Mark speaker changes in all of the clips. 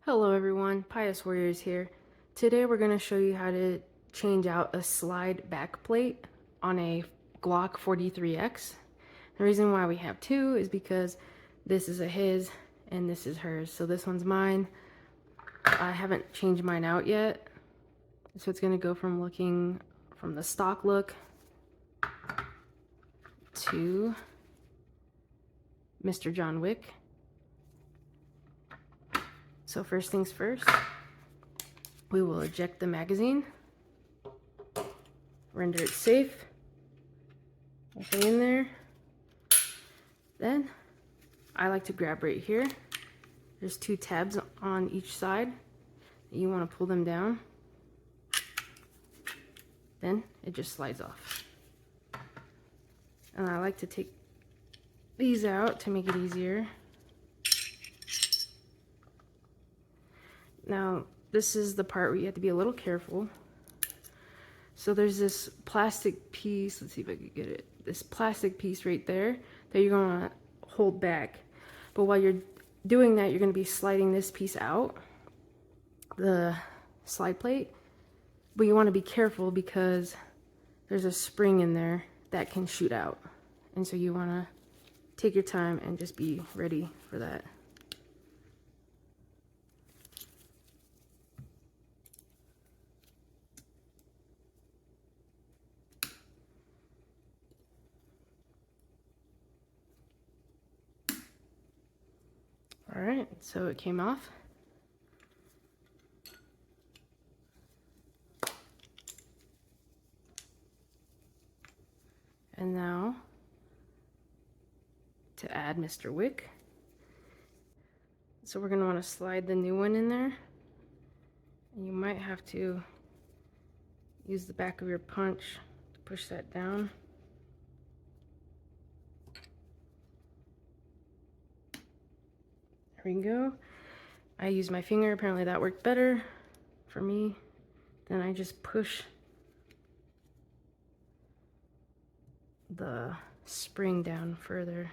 Speaker 1: Hello everyone, Pious Warriors here. Today we're going to show you how to change out a slide back plate on a Glock 43X. The reason why we have two is because this is a his and this is hers. So this one's mine. I haven't changed mine out yet. So it's going to go from looking from the stock look to Mr. John Wick. So first things first, we will eject the magazine, render it safe, nothing in there. Then I like to grab right here. There's two tabs on each side. You want to pull them down. Then it just slides off. And I like to take these out to make it easier. Now, this is the part where you have to be a little careful. So there's this plastic piece, let's see if I can get it, this plastic piece right there that you're going to hold back. But while you're doing that, you're going to be sliding this piece out, the slide plate. But you want to be careful because there's a spring in there that can shoot out. And so you want to take your time and just be ready for that. All right, so it came off. And now, to add Mr. Wick. So we're gonna wanna slide the new one in there. And you might have to use the back of your punch to push that down. There we go. I used my finger, apparently that worked better for me. Then I just push the spring down further.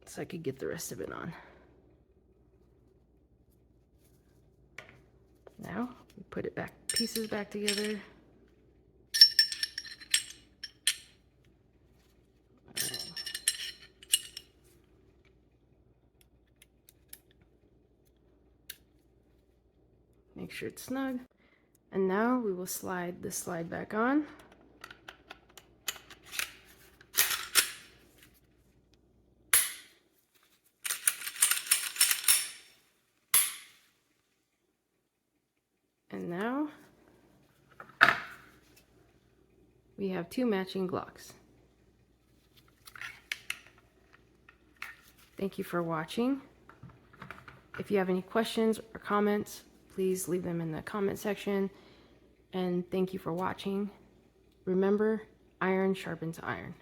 Speaker 1: So I could get the rest of it on. Now, we put it back, pieces back together. Make sure it's snug. And now we will slide the slide back on. And now we have two matching Glocks. Thank you for watching. If you have any questions or comments, please leave them in the comment section. And thank you for watching. Remember, iron sharpens iron.